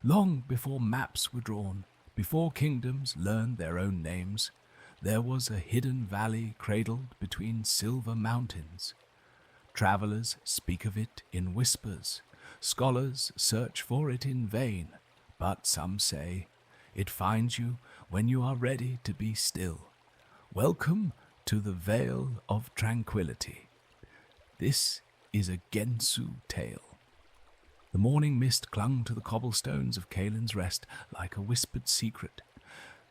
Long before maps were drawn, before kingdoms learned their own names, there was a hidden valley cradled between silver mountains. Travelers speak of it in whispers, scholars search for it in vain, but some say it finds you when you are ready to be still. Welcome to the Vale of Tranquility. This is a Gensou tale. The morning mist clung to the cobblestones of Kaelen's Rest like a whispered secret,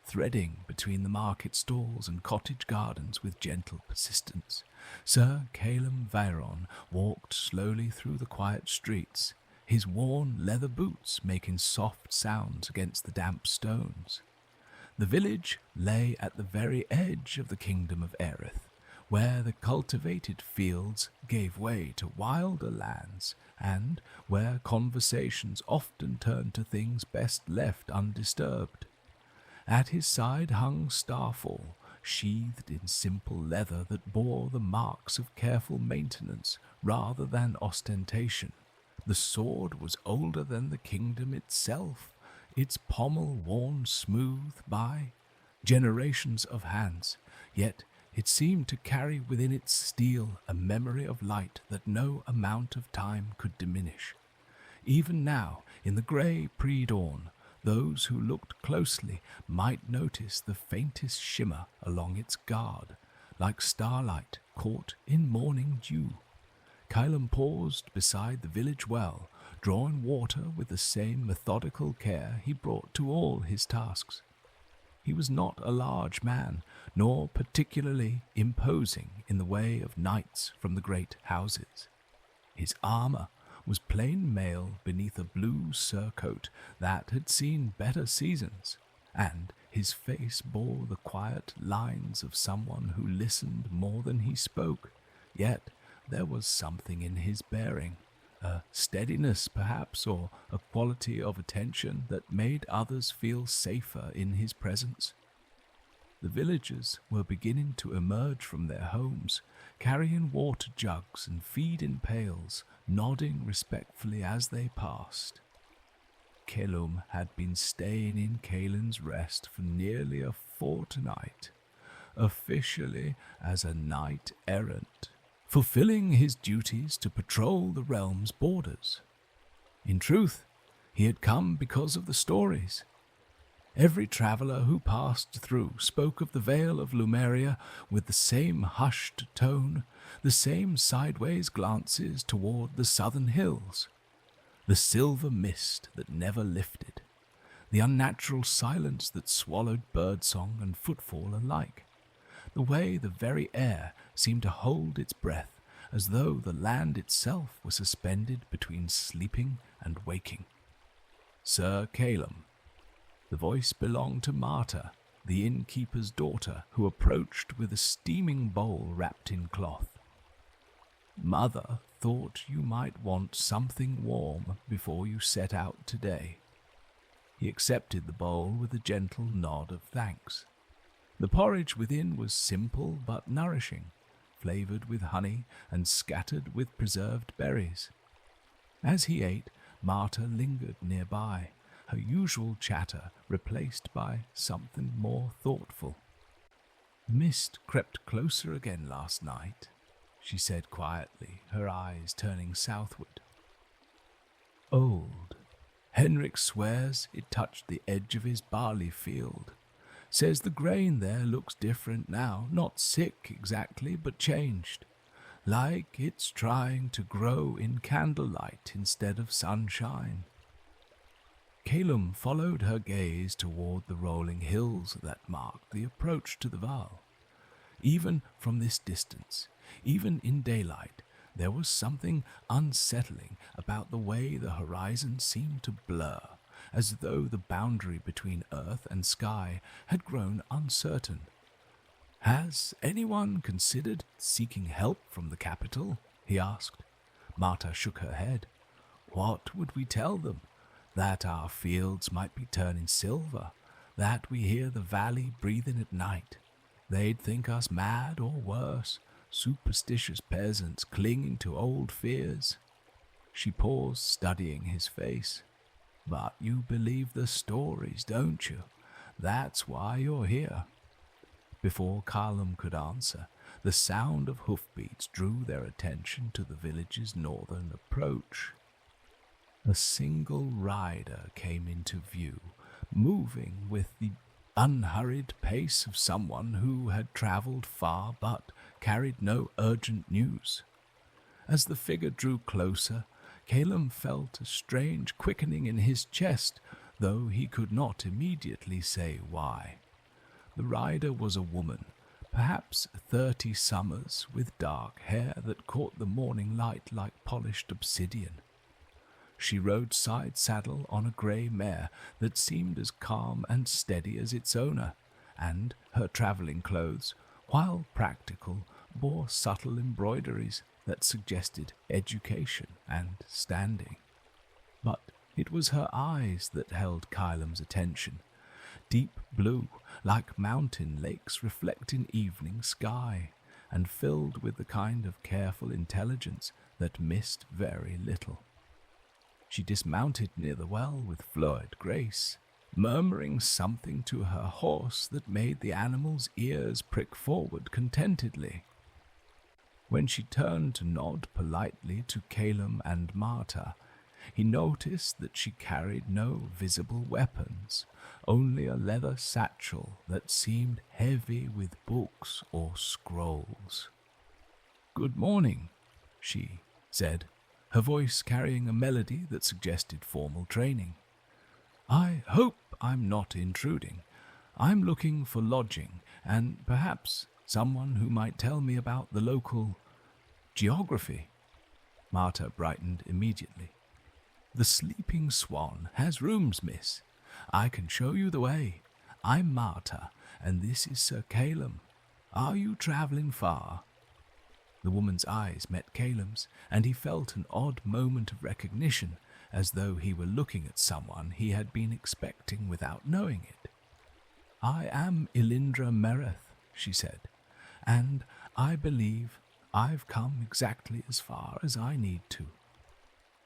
threading between the market stalls and cottage gardens with gentle persistence. Sir Caelum Veyron walked slowly through the quiet streets, his worn leather boots making soft sounds against the damp stones. The village lay at the very edge of the kingdom of Erith, where the cultivated fields gave way to wilder lands, and where conversations often turned to things best left undisturbed. At his side hung Starfall, sheathed in simple leather that bore the marks of careful maintenance rather than ostentation. The sword was older than the kingdom itself, its pommel worn smooth by generations of hands, yet it seemed to carry within its steel a memory of light that no amount of time could diminish. Even now, in the grey pre-dawn, those who looked closely might notice the faintest shimmer along its guard, like starlight caught in morning dew. Kaelum paused beside the village well, drawing water with the same methodical care he brought to all his tasks. He was not a large man, nor particularly imposing in the way of knights from the great houses. His armour was plain mail beneath a blue surcoat that had seen better seasons, and his face bore the quiet lines of someone who listened more than he spoke, yet there was something in his bearing, a steadiness perhaps, or a quality of attention that made others feel safer in his presence. The villagers were beginning to emerge from their homes, carrying water jugs and feed-in pails, nodding respectfully as they passed. Caelum had been staying in Kaelen's Rest for nearly a fortnight, officially as a knight-errant, fulfilling his duties to patrol the realm's borders. In truth, he had come because of the stories. Every traveller who passed through spoke of the Vale of Lumeria with the same hushed tone, the same sideways glances toward the southern hills, the silver mist that never lifted, the unnatural silence that swallowed birdsong and footfall alike, the way the very air seemed to hold its breath, as though the land itself were suspended between sleeping and waking. Sir Caelum. The voice belonged to Marta, the innkeeper's daughter, who approached with a steaming bowl wrapped in cloth. Mother thought you might want something warm before you set out today. He accepted the bowl with a gentle nod of thanks. The porridge within was simple but nourishing, flavoured with honey and scattered with preserved berries. As he ate, Marta lingered nearby, her usual chatter replaced by something more thoughtful. "The mist crept closer again last night," she said quietly, her eyes turning southward. "Old. Henrik swears it touched the edge of his barley field. Says the grain there looks different now, not sick exactly, but changed. Like it's trying to grow in candlelight instead of sunshine." Caelum followed her gaze toward the rolling hills that marked the approach to the Vale. Even from this distance, even in daylight, there was something unsettling about the way the horizon seemed to blur, as though the boundary between earth and sky had grown uncertain. "Has anyone considered seeking help from the capital?" he asked. Marta shook her head. "What would we tell them? That our fields might be turning silver, that we hear the valley breathing at night. They'd think us mad or worse, superstitious peasants clinging to old fears." She paused, studying his face. But you believe the stories, don't you? That's why you're here." Before Caelum could answer, the sound of hoofbeats drew their attention to the village's northern approach. A single rider came into view, moving with the unhurried pace of someone who had travelled far but carried no urgent news. As the figure drew closer, Caelum felt a strange quickening in his chest, though he could not immediately say why. The rider was a woman, perhaps 30 summers, with dark hair that caught the morning light like polished obsidian. She rode side saddle on a grey mare that seemed as calm and steady as its owner, and her travelling clothes, while practical, bore subtle embroideries that suggested education and standing. But it was her eyes that held Caelum's attention, deep blue, like mountain lakes reflecting evening sky, and filled with the kind of careful intelligence that missed very little. She dismounted near the well with florid grace, murmuring something to her horse that made the animal's ears prick forward contentedly. When she turned to nod politely to Caelum and Marta, he noticed that she carried no visible weapons, only a leather satchel that seemed heavy with books or scrolls. "Good morning," she said, her voice carrying a melody that suggested formal training. "I hope I'm not intruding. I'm looking for lodging, and perhaps someone who might tell me about the local geography." Marta brightened immediately. "The Sleeping Swan has rooms, miss. I can show you the way. I'm Marta, and this is Sir Caelum. Are you travelling far?" The woman's eyes met Caelum's, and he felt an odd moment of recognition, as though he were looking at someone he had been expecting without knowing it. "I am Elyndra Mireth," she said, "and I believe I've come exactly as far as I need to."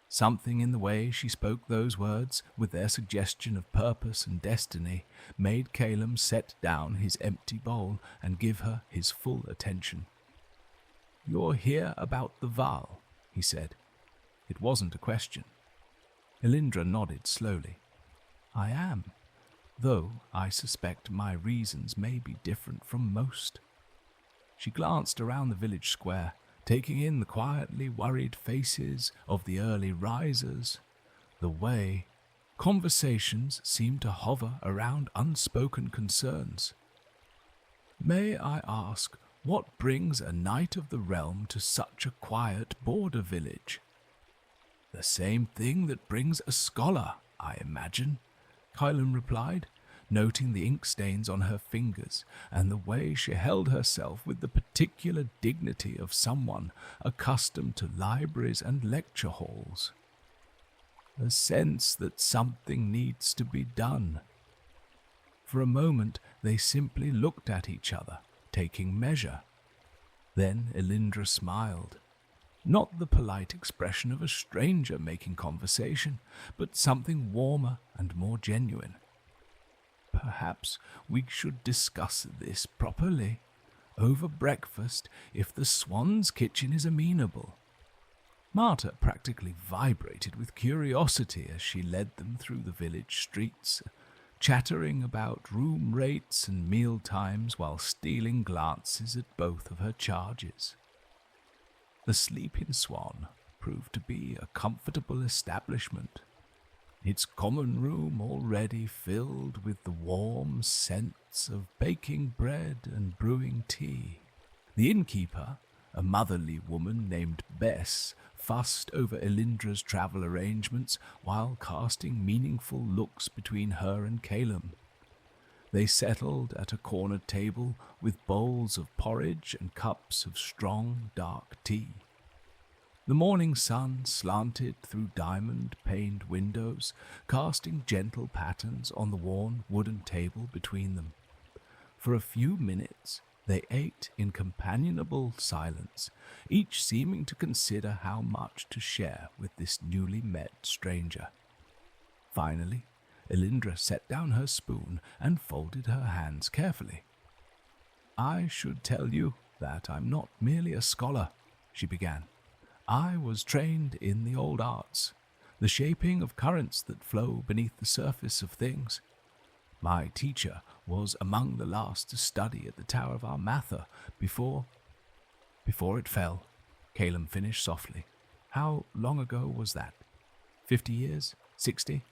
Something in the way she spoke those words, with their suggestion of purpose and destiny, made Caelum set down his empty bowl and give her his full attention. "You're here about the Vale," he said. It wasn't a question. Elyndra nodded slowly. "I am, though I suspect my reasons may be different from most." She glanced around the village square, taking in the quietly worried faces of the early risers. The way conversations seemed to hover around unspoken concerns. "May I ask what brings a knight of the realm to such a quiet border village?" "The same thing that brings a scholar, I imagine," Kaelen replied, noting the ink stains on her fingers and the way she held herself with the particular dignity of someone accustomed to libraries and lecture halls. "A sense that something needs to be done." For a moment they simply looked at each other, taking measure. Then Elyndra smiled. Not the polite expression of a stranger making conversation, but something warmer and more genuine. "Perhaps we should discuss this properly, over breakfast, if the Swan's kitchen is amenable." Marta practically vibrated with curiosity as she led them through the village streets, chattering about room rates and meal times while stealing glances at both of her charges. The Sleeping Swan proved to be a comfortable establishment, its common room already filled with the warm scents of baking bread and brewing tea. The innkeeper, a motherly woman named Bess, fussed over Elyndra's travel arrangements while casting meaningful looks between her and Caelum. They settled at a corner table with bowls of porridge and cups of strong, dark tea. The morning sun slanted through diamond-paned windows, casting gentle patterns on the worn wooden table between them. For a few minutes they ate in companionable silence, each seeming to consider how much to share with this newly met stranger. Finally, Elyndra set down her spoon and folded her hands carefully. "I should tell you that I'm not merely a scholar," she began. "I was trained in the old arts, the shaping of currents that flow beneath the surface of things. My teacher was among the last to study at the Tower of Armathor before it fell," Caelum finished softly. "How long ago was that? 50 years? 60?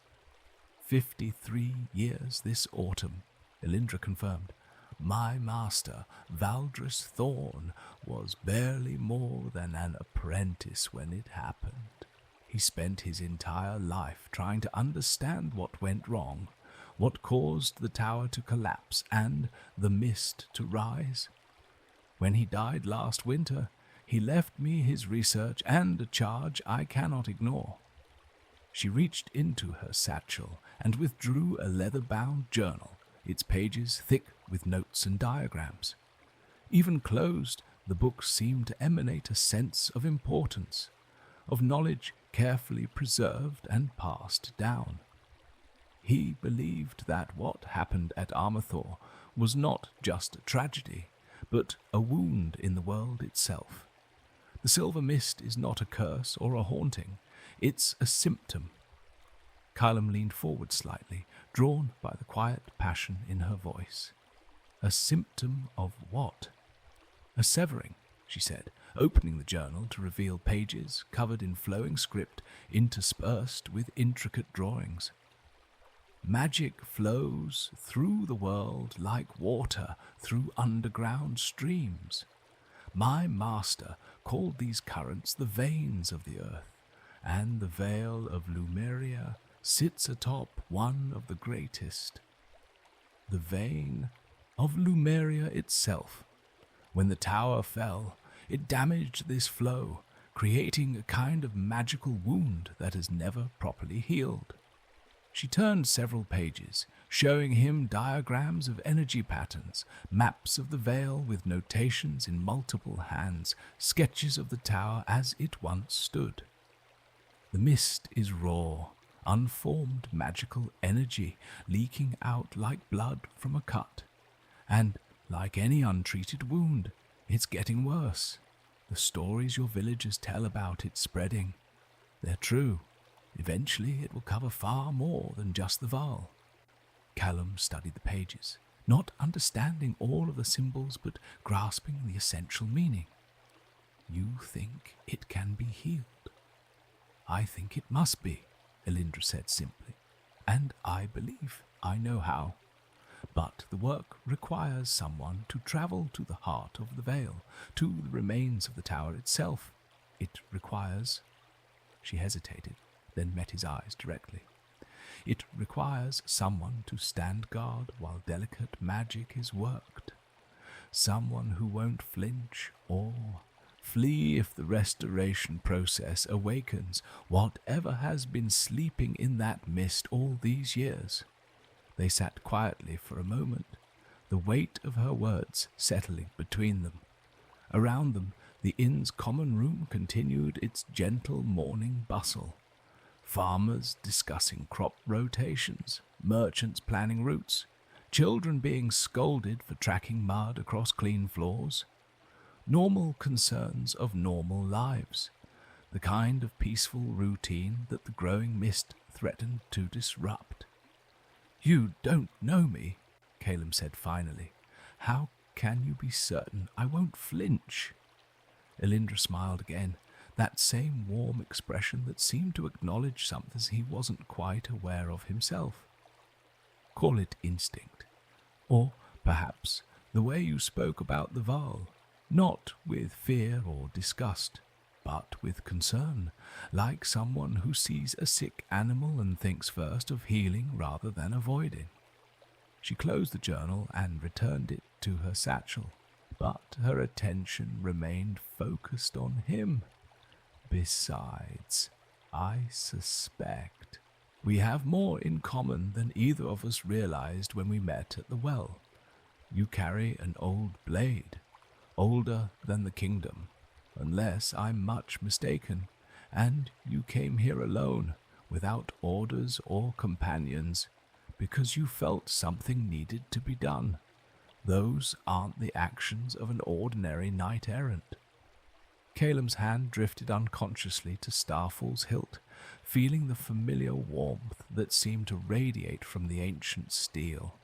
53 years this autumn," Elyndra confirmed. "My master, Valdris Thorn, was barely more than an apprentice when it happened. He spent his entire life trying to understand what went wrong, what caused the tower to collapse and the mist to rise. When he died last winter, he left me his research and a charge I cannot ignore." She reached into her satchel and withdrew a leather-bound journal, its pages thick with notes and diagrams. Even closed, the book seemed to emanate a sense of importance, of knowledge carefully preserved and passed down. He believed that what happened at Armathor was not just a tragedy, but a wound in the world itself. The silver mist is not a curse or a haunting, it's a symptom. Caelum leaned forward slightly, drawn by the quiet passion in her voice. "A symptom of what?" "A severing," she said, opening the journal to reveal pages covered in flowing script interspersed with intricate drawings. "Magic flows through the world like water through underground streams. My master called these currents the veins of the earth, and the Vale of Lumeria sits atop one of the greatest. The vein of Lumeria itself. When the tower fell, it damaged this flow, creating a kind of magical wound that has never properly healed." She turned several pages, showing him diagrams of energy patterns, maps of the Vale with notations in multiple hands, sketches of the tower as it once stood. "The mist is raw, unformed magical energy leaking out like blood from a cut. And, like any untreated wound, it's getting worse. The stories your villagers tell about it spreading, they're true. Eventually it will cover far more than just the Vale." Caelum studied the pages, not understanding all of the symbols but grasping the essential meaning. "You think it can be healed?" "I think it must be," Elyndra said simply, "and I believe I know how. But the work requires someone to travel to the heart of the Vale, to the remains of the tower itself. It requires—" She hesitated, then met his eyes directly. "It requires someone to stand guard while delicate magic is worked. Someone who won't flinch or flee if the restoration process awakens whatever has been sleeping in that mist all these years." They sat quietly for a moment, the weight of her words settling between them. Around them, the inn's common room continued its gentle morning bustle. Farmers discussing crop rotations, merchants planning routes, children being scolded for tracking mud across clean floors. Normal concerns of normal lives, the kind of peaceful routine that the growing mist threatened to disrupt. "You don't know me," Caelum said finally. "How can you be certain I won't flinch?" Elyndra smiled again, that same warm expression that seemed to acknowledge something he wasn't quite aware of himself. "Call it instinct. Or perhaps the way you spoke about the Vale, not with fear or disgust, but with concern, like someone who sees a sick animal and thinks first of healing rather than avoiding." She closed the journal and returned it to her satchel, but her attention remained focused on him. "Besides, I suspect we have more in common than either of us realized when we met at the well. You carry an old blade, older than the kingdom, unless I'm much mistaken, and you came here alone, without orders or companions, because you felt something needed to be done. Those aren't the actions of an ordinary knight-errant. Caelum's hand drifted unconsciously to Starfall's hilt, feeling the familiar warmth that seemed to radiate from the ancient steel.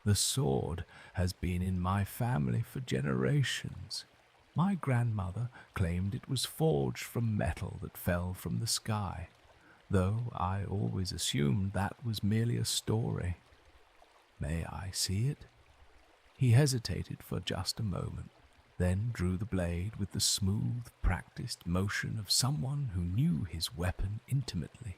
The sword has been in my family for generations. My grandmother claimed it was forged from metal that fell from the sky, though I always assumed that was merely a story. May I see it? He hesitated for just a moment, then drew the blade with the smooth, practiced motion of someone who knew his weapon intimately.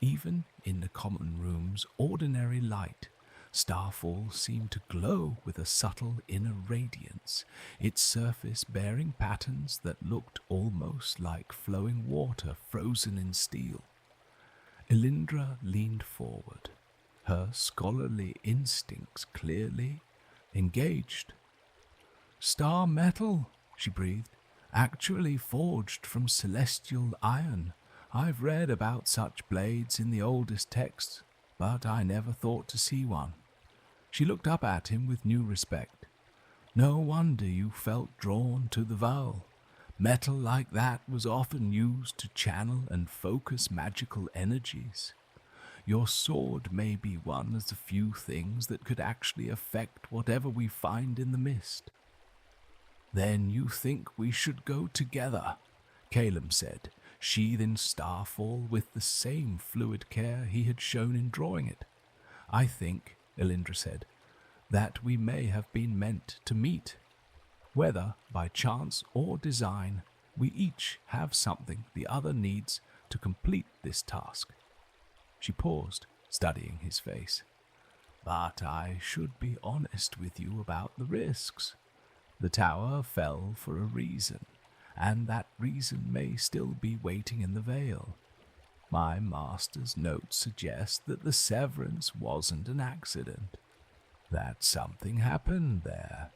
Even in the common room's ordinary light, Starfall seemed to glow with a subtle inner radiance, its surface bearing patterns that looked almost like flowing water frozen in steel. Elyndra leaned forward, her scholarly instincts clearly engaged. "Star metal," she breathed, "actually forged from celestial iron. I've read about such blades in the oldest texts, but I never thought to see one." She looked up at him with new respect. "No wonder you felt drawn to the Vale. Metal like that was often used to channel and focus magical energies. Your sword may be one of the few things that could actually affect whatever we find in the mist." "Then you think we should go together," Caelum said, sheathing Starfall with the same fluid care he had shown in drawing it. "I think," Elyndra said, "that we may have been meant to meet. Whether by chance or design, we each have something the other needs to complete this task." She paused, studying his face. "But I should be honest with you about the risks. The tower fell for a reason, and that reason may still be waiting in the Vale. My master's notes suggest that the severance wasn't an accident, that something happened there,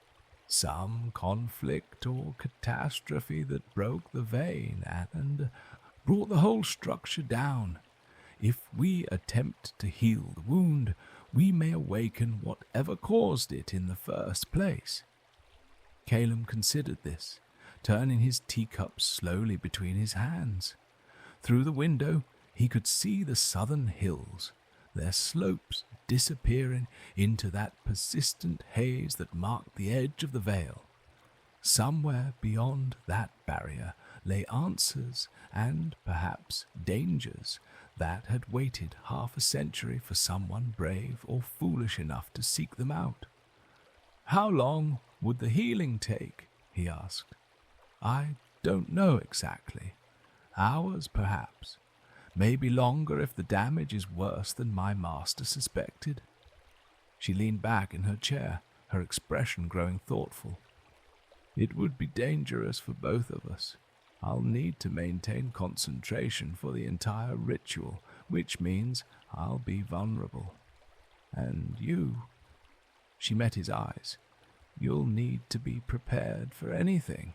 some conflict or catastrophe that broke the vein and brought the whole structure down. If we attempt to heal the wound, we may awaken whatever caused it in the first place." Caelum considered this, turning his teacup slowly between his hands. Through the window, he could see the southern hills, their slopes disappearing into that persistent haze that marked the edge of the Vale. Somewhere beyond that barrier lay answers and, perhaps, dangers that had waited half a century for someone brave or foolish enough to seek them out. "How long would the healing take?" he asked. "I don't know exactly. Hours, perhaps. Maybe longer if the damage is worse than my master suspected." She leaned back in her chair, her expression growing thoughtful. "It would be dangerous for both of us. I'll need to maintain concentration for the entire ritual, which means I'll be vulnerable. And you," she met his eyes, "you'll need to be prepared for anything.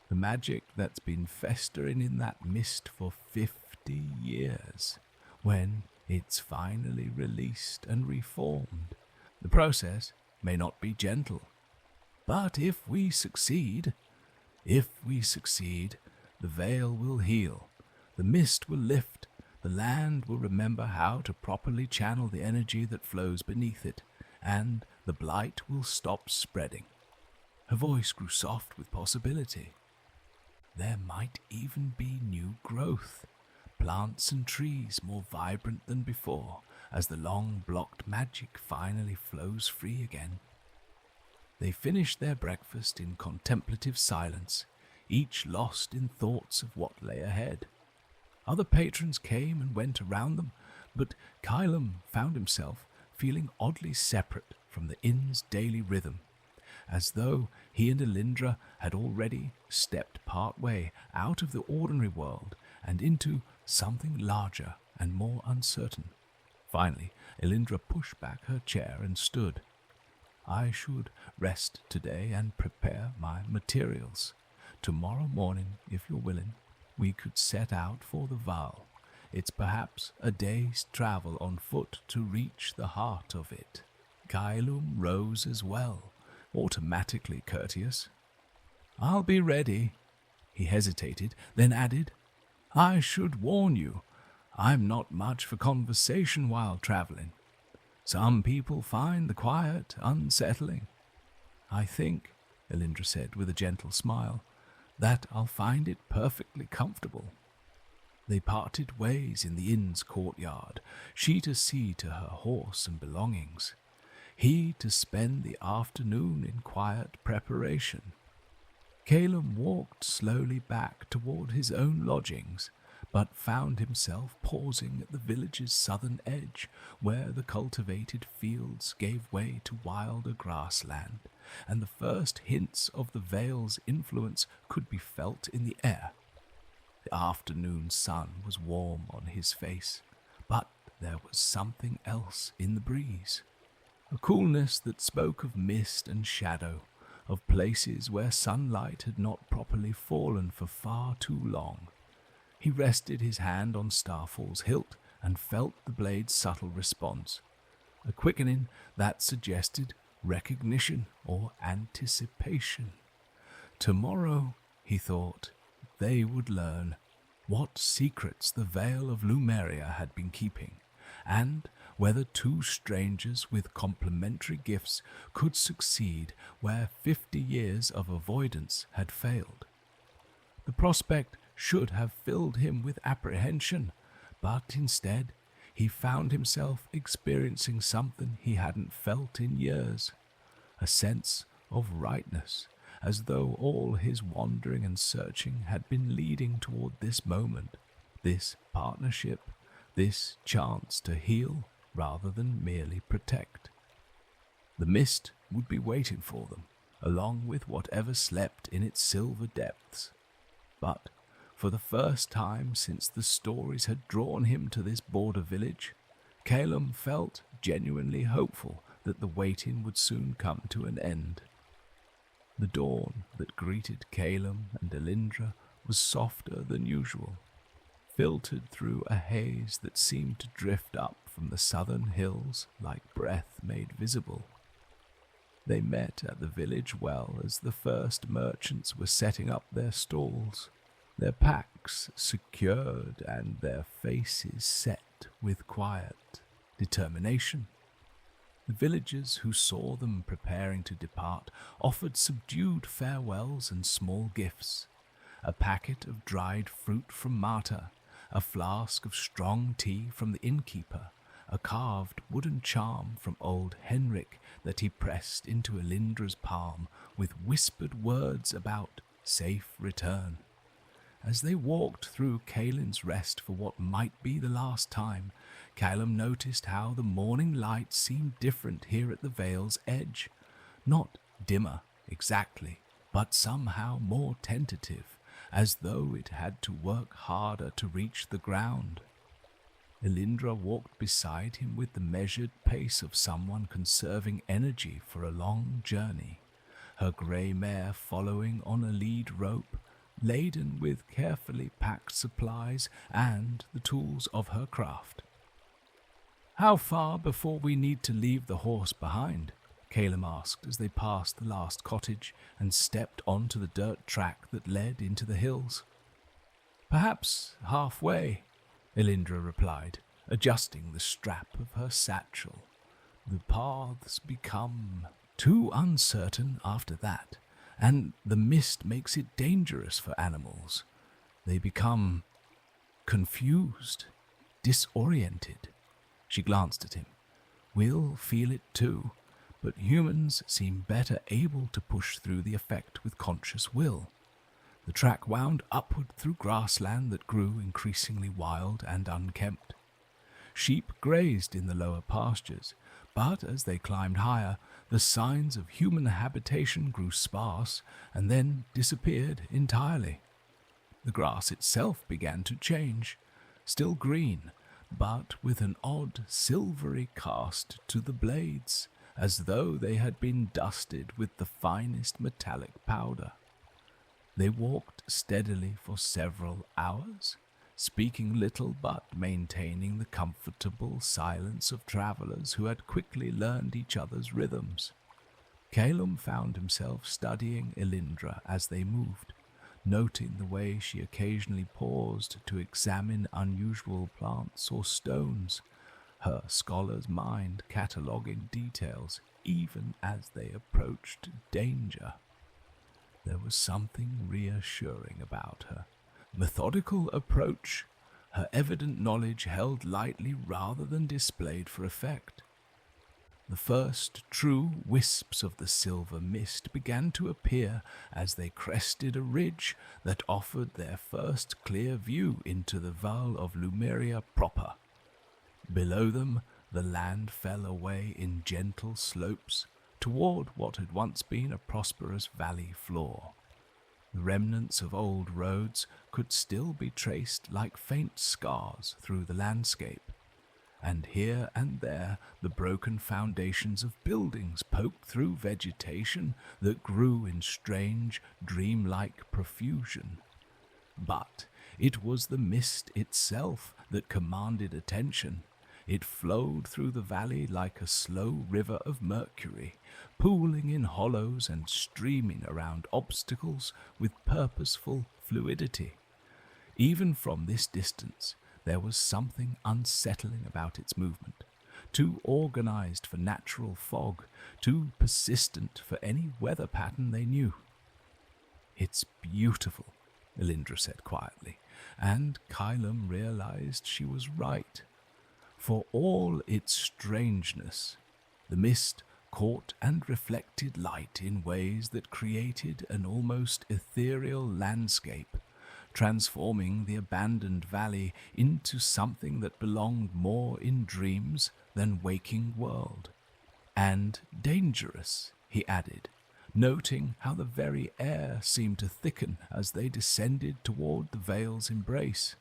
The magic that's been festering in that mist for 50 years, when it's finally released and reformed. The process may not be gentle, but if we succeed, the Vale will heal, the mist will lift, the land will remember how to properly channel the energy that flows beneath it, and the blight will stop spreading." Her voice grew soft with possibility. "There might even be new growth, plants and trees more vibrant than before, as the long-blocked magic finally flows free again." They finished their breakfast in contemplative silence, each lost in thoughts of what lay ahead. Other patrons came and went around them, but Caelum found himself feeling oddly separate from the inn's daily rhythm, as though he and Elyndra had already stepped part way out of the ordinary world and into something larger and more uncertain. Finally, Elyndra pushed back her chair and stood. "I should rest today and prepare my materials. Tomorrow morning, if you're willing, we could set out for the Vale. It's perhaps a day's travel on foot to reach the heart of it. Caelum rose as well, automatically courteous. I'll be ready. He hesitated, then added, I should warn you, I'm not much for conversation while traveling. Some people find the quiet unsettling. I think, Elyndra said with a gentle smile, that I'll find it perfectly comfortable. They parted ways in the inn's courtyard, she to see to her horse and belongings, he to spend the afternoon in quiet preparation. Caelum walked slowly back toward his own lodgings, but found himself pausing at the village's southern edge, where the cultivated fields gave way to wilder grassland, and the first hints of the Vale's influence could be felt in the air. The afternoon sun was warm on his face, but there was something else in the breeze, a coolness that spoke of mist and shadow, of places where sunlight had not properly fallen for far too long. He rested his hand on Starfall's hilt and felt the blade's subtle response, a quickening that suggested recognition or anticipation. Tomorrow, he thought, they would learn what secrets the Vale of Lumeria had been keeping, and whether two strangers with complementary gifts could succeed where 50 years of avoidance had failed. The prospect should have filled him with apprehension, but instead he found himself experiencing something he hadn't felt in years, a sense of rightness, as though all his wandering and searching had been leading toward this moment, this partnership, this chance to heal rather than merely protect. The mist would be waiting for them, along with whatever slept in its silver depths. But for the first time since the stories had drawn him to this border village, Caelum felt genuinely hopeful that the waiting would soon come to an end. The dawn that greeted Caelum and Elyndra was softer than usual, filtered through a haze that seemed to drift up from the southern hills like breath made visible. They met at the village well as the first merchants were setting up their stalls, their packs secured and their faces set with quiet determination. The villagers who saw them preparing to depart offered subdued farewells and small gifts, a packet of dried fruit from Marta, a flask of strong tea from the innkeeper, a carved wooden charm from old Henrik that he pressed into Elyndra's palm with whispered words about safe return. As they walked through Kaelin's Rest for what might be the last time, Caelum noticed how the morning light seemed different here at the Vale's edge. Not dimmer, exactly, but somehow more tentative, as though it had to work harder to reach the ground. Elyndra walked beside him with the measured pace of someone conserving energy for a long journey, her grey mare following on a lead rope, laden with carefully packed supplies and the tools of her craft. "How far before we need to leave the horse behind?" Caelum asked as they passed the last cottage and stepped onto the dirt track that led into the hills. "Perhaps halfway," Elyndra replied, adjusting the strap of her satchel. "The paths become too uncertain after that, and the mist makes it dangerous for animals. They become confused, disoriented." She glanced at him. "We'll feel it too, but humans seem better able to push through the effect with conscious will." The track wound upward through grassland that grew increasingly wild and unkempt. Sheep grazed in the lower pastures, but as they climbed higher, the signs of human habitation grew sparse and then disappeared entirely. The grass itself began to change, still green, but with an odd silvery cast to the blades, as though they had been dusted with the finest metallic powder. They walked steadily for several hours, speaking little but maintaining the comfortable silence of travelers who had quickly learned each other's rhythms. Caelum found himself studying Elyndra as they moved, noting the way she occasionally paused to examine unusual plants or stones, her scholar's mind cataloguing details even as they approached danger. There was something reassuring about her methodical approach, her evident knowledge held lightly rather than displayed for effect. The first true wisps of the silver mist began to appear as they crested a ridge that offered their first clear view into the Vale of Lumeria proper. Below them, the land fell away in gentle slopes toward what had once been a prosperous valley floor. The remnants of old roads could still be traced like faint scars through the landscape, and here and there the broken foundations of buildings poked through vegetation that grew in strange, dreamlike profusion. But it was the mist itself that commanded attention. It flowed through the valley like a slow river of mercury, pooling in hollows and streaming around obstacles with purposeful fluidity. Even from this distance, there was something unsettling about its movement, too organized for natural fog, too persistent for any weather pattern they knew. "It's beautiful," Elyndra said quietly, and Caelum realized she was right. For all its strangeness, the mist caught and reflected light in ways that created an almost ethereal landscape, transforming the abandoned valley into something that belonged more in dreams than waking world. "And dangerous," he added, noting how the very air seemed to thicken as they descended toward the vale's embrace.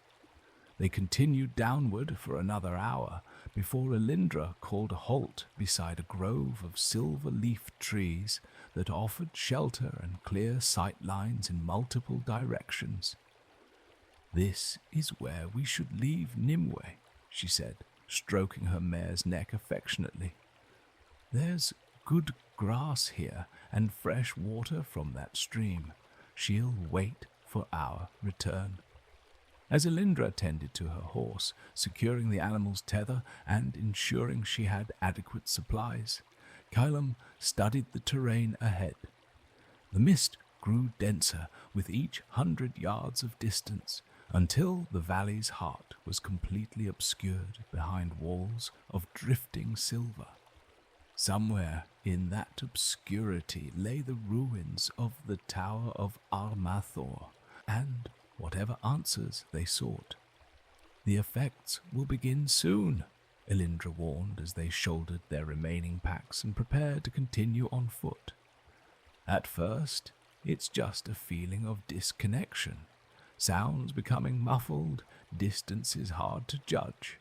They continued downward for another hour before Elyndra called a halt beside a grove of silver-leafed trees that offered shelter and clear sight lines in multiple directions. "This is where we should leave Nimue," she said, stroking her mare's neck affectionately. "There's good grass here and fresh water from that stream. She'll wait for our return." As Elyndra tended to her horse, securing the animal's tether and ensuring she had adequate supplies, Caelum studied the terrain ahead. The mist grew denser with each 100 yards of distance, until the valley's heart was completely obscured behind walls of drifting silver. Somewhere in that obscurity lay the ruins of the Tower of Armathor, and whatever answers they sought. "The effects will begin soon," Elyndra warned as they shouldered their remaining packs and prepared to continue on foot. "At first, it's just a feeling of disconnection. Sounds becoming muffled, distances hard to judge.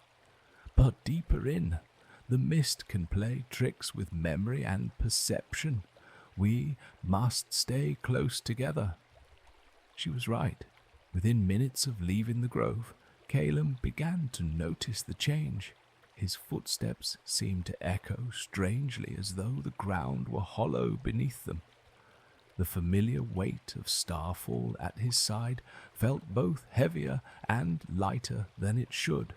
But deeper in, the mist can play tricks with memory and perception. We must stay close together." She was right. Within minutes of leaving the grove, Caelum began to notice the change. His footsteps seemed to echo strangely as though the ground were hollow beneath them. The familiar weight of Starfall at his side felt both heavier and lighter than it should,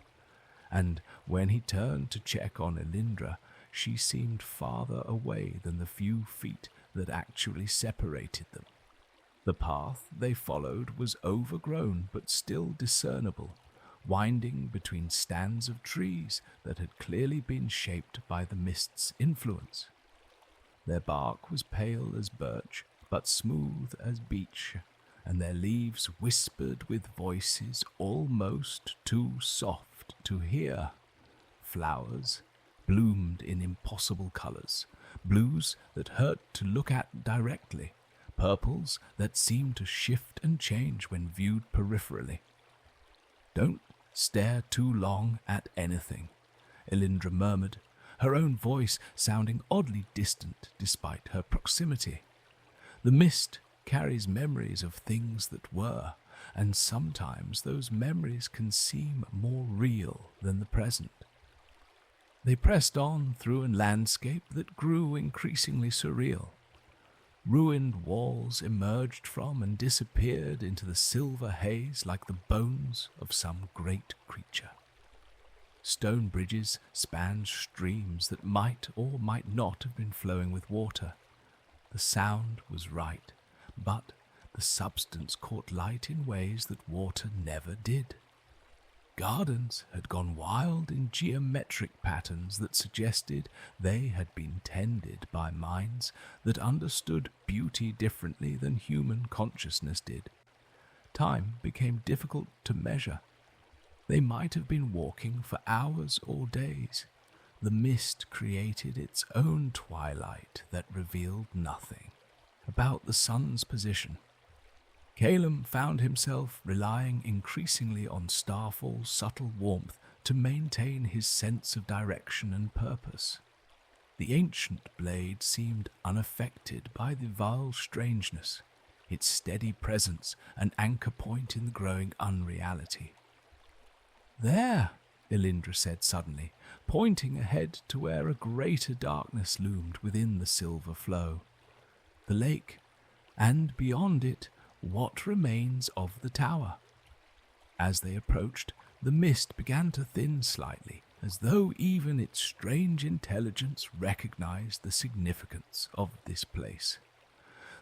and when he turned to check on Elyndra, she seemed farther away than the few feet that actually separated them. The path they followed was overgrown but still discernible, winding between stands of trees that had clearly been shaped by the mist's influence. Their bark was pale as birch, but smooth as beech, and their leaves whispered with voices almost too soft to hear. Flowers bloomed in impossible colors, blues that hurt to look at directly, purples that seemed to shift and change when viewed peripherally. "Don't stare too long at anything," Elyndra murmured, her own voice sounding oddly distant despite her proximity. "The mist carries memories of things that were, and sometimes those memories can seem more real than the present. They pressed on through a landscape that grew increasingly surreal. Ruined walls emerged from and disappeared into the silver haze like the bones of some great creature. Stone bridges spanned streams that might or might not have been flowing with water. The sound was right, but the substance caught light in ways that water never did. Gardens had gone wild in geometric patterns that suggested they had been tended by minds that understood beauty differently than human consciousness did. Time became difficult to measure. They might have been walking for hours or days. The mist created its own twilight that revealed nothing about the sun's position. Caelum found himself relying increasingly on Starfall's subtle warmth to maintain his sense of direction and purpose. The ancient blade seemed unaffected by the vile strangeness, its steady presence an anchor point in the growing unreality. "There," Elyndra said suddenly, pointing ahead to where a greater darkness loomed within the silver flow. The lake, and beyond it, what remains of the tower. As they approached, the mist began to thin slightly, as though even its strange intelligence recognized the significance of this place.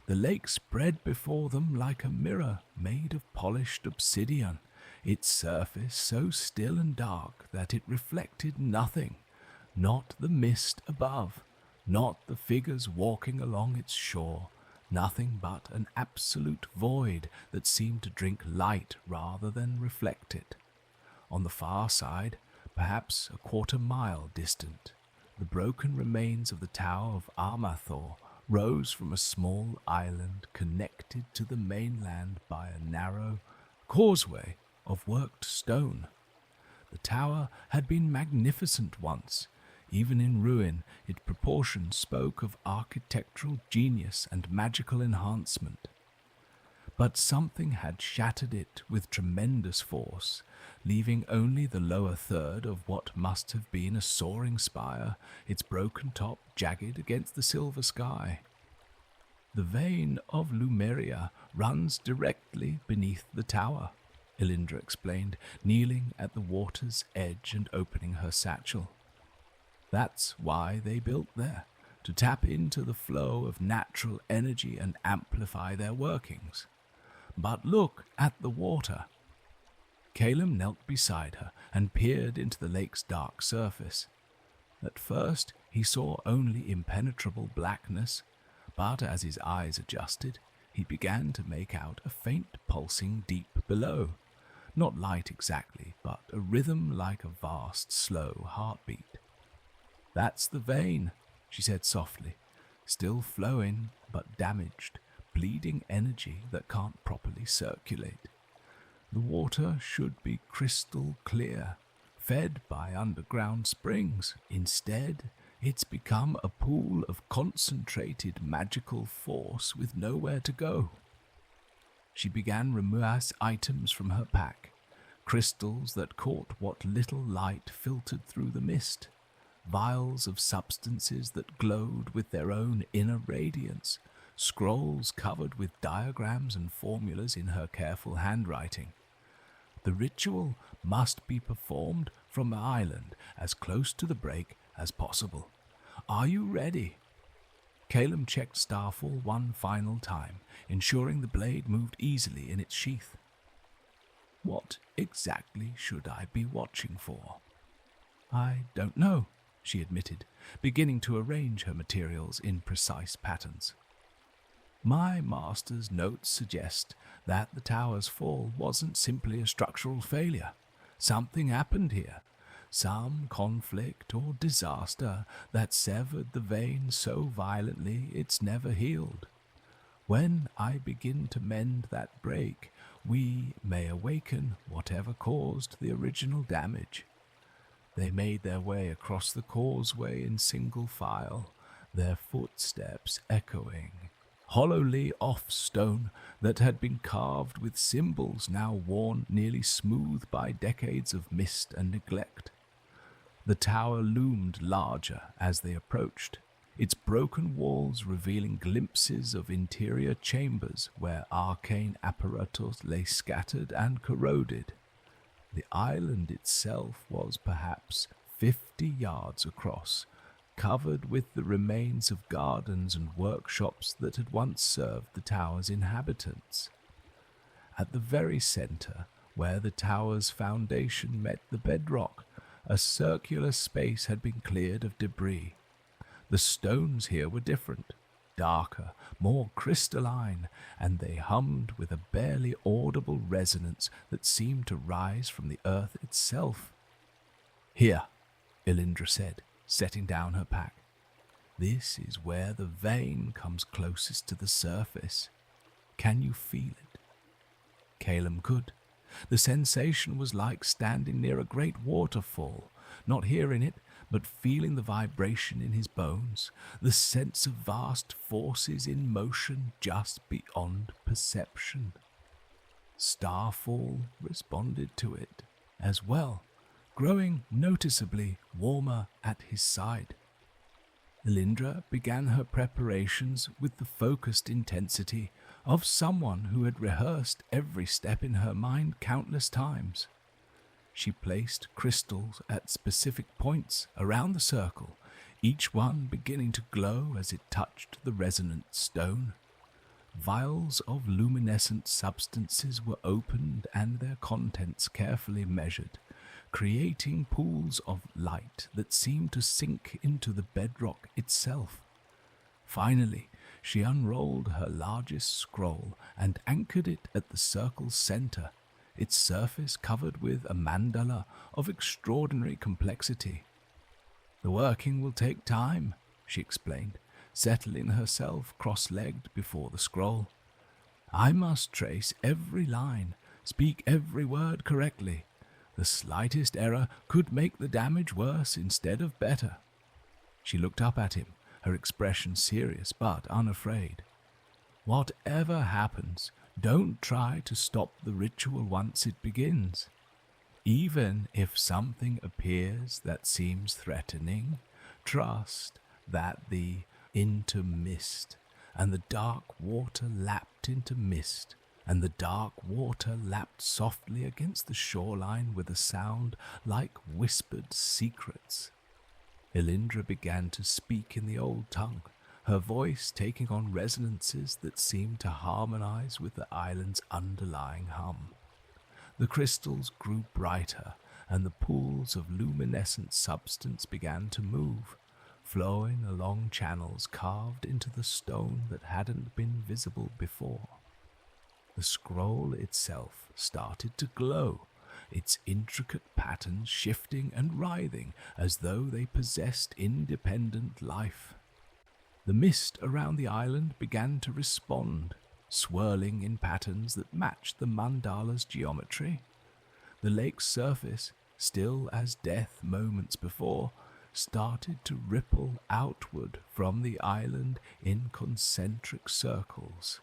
The lake spread before them like a mirror made of polished obsidian, its surface so still and dark that it reflected nothing, not the mist above, not the figures walking along its shore, nothing but an absolute void that seemed to drink light rather than reflect it. On the far side, perhaps a quarter-mile distant, the broken remains of the Tower of Armathor rose from a small island connected to the mainland by a narrow causeway of worked stone. The tower had been magnificent once. Even in ruin, its proportions spoke of architectural genius and magical enhancement. But something had shattered it with tremendous force, leaving only the lower third of what must have been a soaring spire, its broken top jagged against the silver sky. "The Vale of Lumeria runs directly beneath the tower," Elyndra explained, kneeling at the water's edge and opening her satchel. "That's why they built there, to tap into the flow of natural energy and amplify their workings. But look at the water." Caelum knelt beside her and peered into the lake's dark surface. At first he saw only impenetrable blackness, but as his eyes adjusted, he began to make out a faint pulsing deep below. Not light exactly, but a rhythm like a vast, slow heartbeat. "That's the vein," she said softly, "still flowing, but damaged, bleeding energy that can't properly circulate. The water should be crystal clear, fed by underground springs. Instead, it's become a pool of concentrated magical force with nowhere to go." She began removing items from her pack, crystals that caught what little light filtered through the mist, vials of substances that glowed with their own inner radiance, scrolls covered with diagrams and formulas in her careful handwriting. The ritual must be performed from the island as close to the break as possible. "Are you ready?" Caelum checked Starfall one final time, ensuring the blade moved easily in its sheath. "What exactly should I be watching for?" "I don't know," she admitted, beginning to arrange her materials in precise patterns. "My master's notes suggest that the tower's fall wasn't simply a structural failure. Something happened here, some conflict or disaster that severed the vein so violently it's never healed. When I begin to mend that break, we may awaken whatever caused the original damage." They made their way across the causeway in single file, their footsteps echoing hollowly off stone that had been carved with symbols now worn nearly smooth by decades of mist and neglect. The tower loomed larger as they approached, its broken walls revealing glimpses of interior chambers where arcane apparatus lay scattered and corroded. The island itself was perhaps 50 yards across, covered with the remains of gardens and workshops that had once served the tower's inhabitants. At the very center, where the tower's foundation met the bedrock, a circular space had been cleared of debris. The stones here were different, darker, more crystalline, and they hummed with a barely audible resonance that seemed to rise from the earth itself. "Here," Elyndra said, setting down her pack. "This is where the vein comes closest to the surface. Can you feel it?" Caelum could. The sensation was like standing near a great waterfall, not hearing it, but feeling the vibration in his bones, the sense of vast forces in motion just beyond perception. Starfall responded to it as well, growing noticeably warmer at his side. Elyndra began her preparations with the focused intensity of someone who had rehearsed every step in her mind countless times. She placed crystals at specific points around the circle, each one beginning to glow as it touched the resonant stone. Vials of luminescent substances were opened and their contents carefully measured, creating pools of light that seemed to sink into the bedrock itself. Finally, she unrolled her largest scroll and anchored it at the circle's center, its surface covered with a mandala of extraordinary complexity. "The working will take time," she explained, settling herself cross-legged before the scroll. "I must trace every line, speak every word correctly. The slightest error could make the damage worse instead of better." She looked up at him, her expression serious but unafraid. "Whatever happens, don't try to stop the ritual once it begins. Even if something appears that seems threatening, trust that the into mist, and the dark water lapped into mist, and the dark water lapped softly against the shoreline with a sound like whispered secrets." Elyndra began to speak in the old tongue, her voice taking on resonances that seemed to harmonize with the island's underlying hum. The crystals grew brighter, and the pools of luminescent substance began to move, flowing along channels carved into the stone that hadn't been visible before. The scroll itself started to glow, its intricate patterns shifting and writhing as though they possessed independent life. The mist around the island began to respond, swirling in patterns that matched the mandala's geometry. The lake's surface, still as death moments before, started to ripple outward from the island in concentric circles.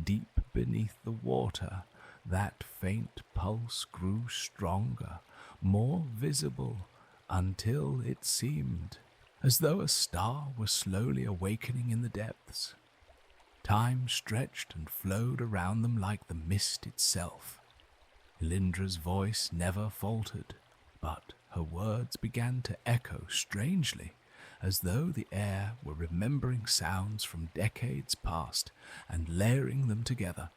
Deep beneath the water, that faint pulse grew stronger, more visible, until it seemed as though a star were slowly awakening in the depths. Time stretched and flowed around them like the mist itself. Elyndra's voice never faltered, but her words began to echo strangely, as though the air were remembering sounds from decades past and layering them together.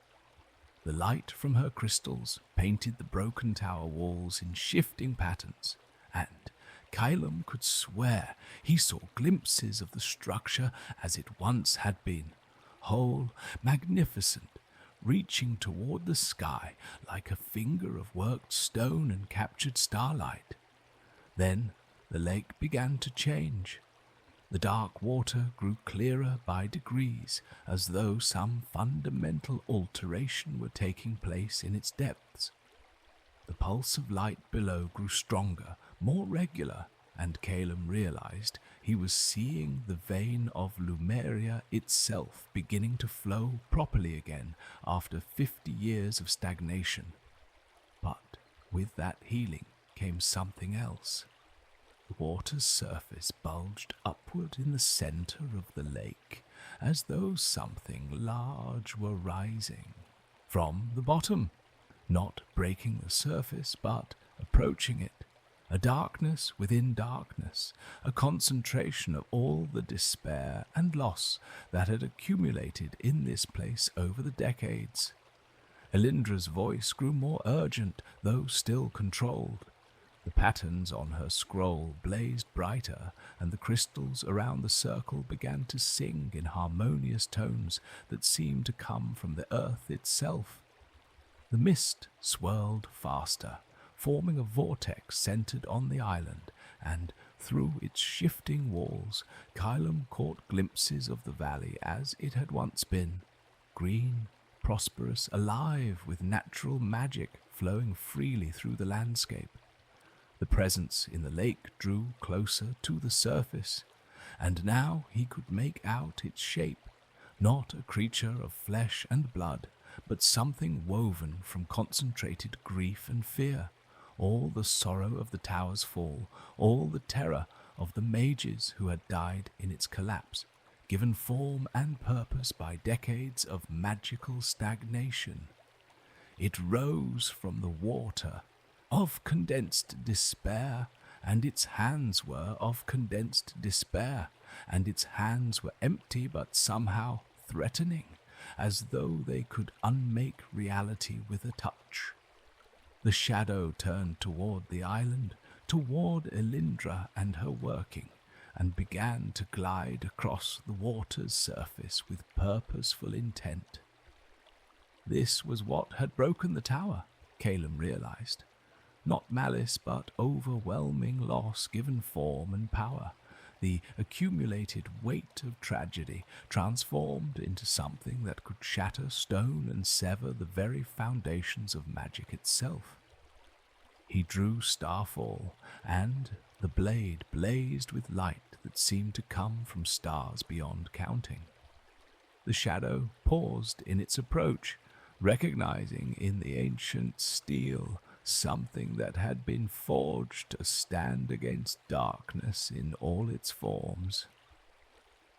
The light from her crystals painted the broken tower walls in shifting patterns, and Caelum could swear he saw glimpses of the structure as it once had been, whole, magnificent, reaching toward the sky like a finger of worked stone and captured starlight. Then the lake began to change. The dark water grew clearer by degrees, as though some fundamental alteration were taking place in its depths. The pulse of light below grew stronger, more regular, and Caelum realized he was seeing the vein of Lumeria itself beginning to flow properly again after 50 years of stagnation. But with that healing came something else. The water's surface bulged upward in the center of the lake, as though something large were rising from the bottom, not breaking the surface, but approaching it. A darkness within darkness, a concentration of all the despair and loss that had accumulated in this place over the decades. Elyndra's voice grew more urgent, though still controlled. The patterns on her scroll blazed brighter, and the crystals around the circle began to sing in harmonious tones that seemed to come from the earth itself. The mist swirled faster, forming a vortex centered on the island, and through its shifting walls, Caelum caught glimpses of the valley as it had once been, green, prosperous, alive with natural magic flowing freely through the landscape. The presence in the lake drew closer to the surface, and now he could make out its shape, not a creature of flesh and blood, but something woven from concentrated grief and fear, all the sorrow of the tower's fall, all the terror of the mages who had died in its collapse, given form and purpose by decades of magical stagnation. It rose from the water of condensed despair, and its hands were of condensed despair, and its hands were empty but somehow threatening, as though they could unmake reality with a touch. The shadow turned toward the island, toward Elyndra and her working, and began to glide across the water's surface with purposeful intent. This was what had broken the tower, Caelum realized. Not malice, but overwhelming loss given form and power, the accumulated weight of tragedy transformed into something that could shatter stone and sever the very foundations of magic itself. He drew Starfall, and the blade blazed with light that seemed to come from stars beyond counting. The shadow paused in its approach, recognizing in the ancient steel something that had been forged to stand against darkness in all its forms.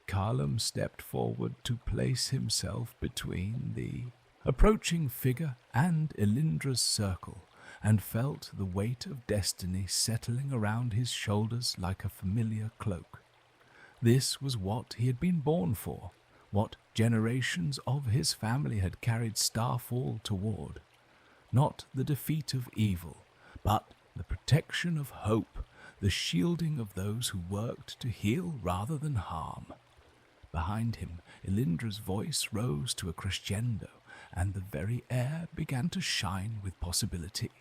Caelum stepped forward to place himself between the approaching figure and Elyndra's circle, and felt the weight of destiny settling around his shoulders like a familiar cloak. This was what he had been born for, what generations of his family had carried Starfall toward. Not the defeat of evil, but the protection of hope, the shielding of those who worked to heal rather than harm. Behind him, Elyndra's voice rose to a crescendo, and the very air began to shine with possibility.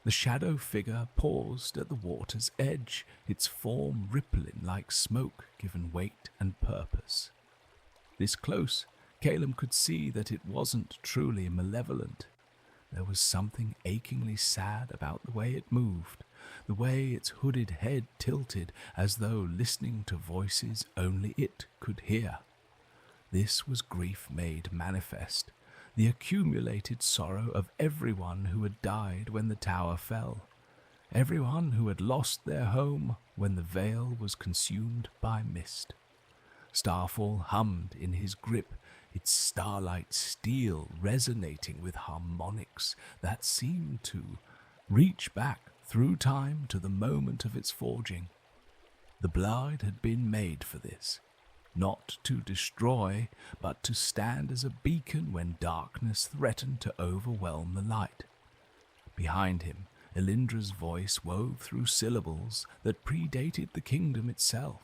The shadow figure paused at the water's edge, its form rippling like smoke given weight and purpose. This close, Caelum could see that it wasn't truly malevolent. There was something achingly sad about the way it moved, the way its hooded head tilted as though listening to voices only it could hear. This was grief made manifest, the accumulated sorrow of everyone who had died when the tower fell, everyone who had lost their home when the veil was consumed by mist. Starfall hummed in his grip, its starlight steel resonating with harmonics that seemed to reach back through time to the moment of its forging. The blade had been made for this, not to destroy, but to stand as a beacon when darkness threatened to overwhelm the light. Behind him, Elyndra's voice wove through syllables that predated the kingdom itself,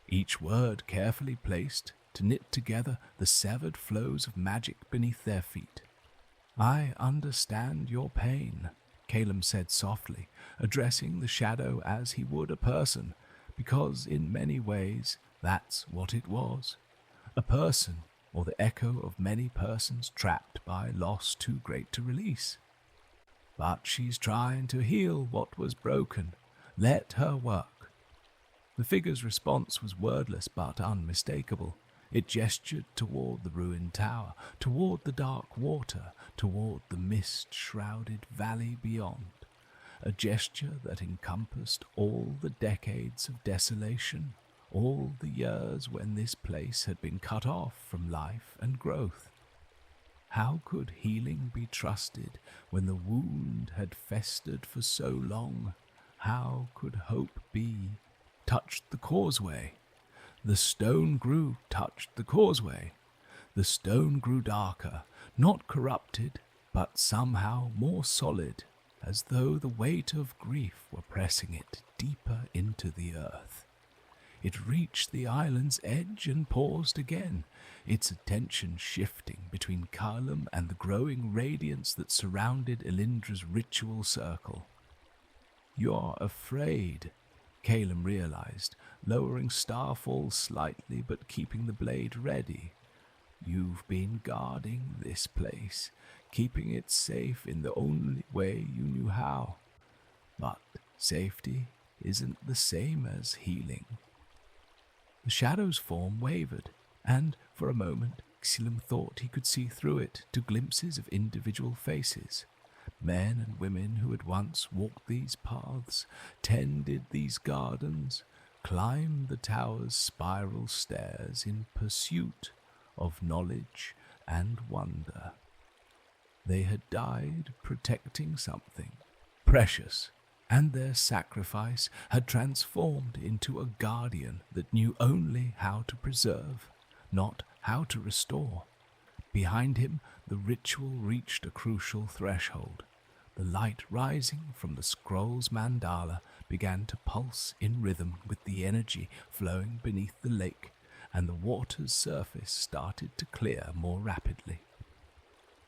each word carefully placed to knit together the severed flows of magic beneath their feet. "I understand your pain," Caelum said softly, addressing the shadow as he would a person, because in many ways that's what it was. A person, or the echo of many persons trapped by loss too great to release. But she's trying to heal what was broken. Let her work. The figure's response was wordless but unmistakable. It gestured toward the ruined tower, toward the dark water, toward the mist-shrouded valley beyond. A gesture that encompassed all the decades of desolation, all the years when this place had been cut off from life and growth. How could healing be trusted when the wound had festered for so long? How could hope be? Touched the causeway. The stone grew, touched the causeway. The stone grew darker, not corrupted, but somehow more solid, as though the weight of grief were pressing it deeper into the earth. It reached the island's edge and paused again, its attention shifting between Caelum and the growing radiance that surrounded Elyndra's ritual circle. "You're afraid," Caelum realized, lowering Starfall slightly but keeping the blade ready. "You've been guarding this place, keeping it safe in the only way you knew how. But safety isn't the same as healing." The shadow's form wavered, and for a moment Caelum thought he could see through it to glimpses of individual faces. Men and women who had once walked these paths, tended these gardens, climbed the tower's spiral stairs in pursuit of knowledge and wonder. They had died protecting something precious, and their sacrifice had transformed into a guardian that knew only how to preserve, not how to restore. Behind him, the ritual reached a crucial threshold. The light rising from the scroll's mandala began to pulse in rhythm with the energy flowing beneath the lake, and the water's surface started to clear more rapidly.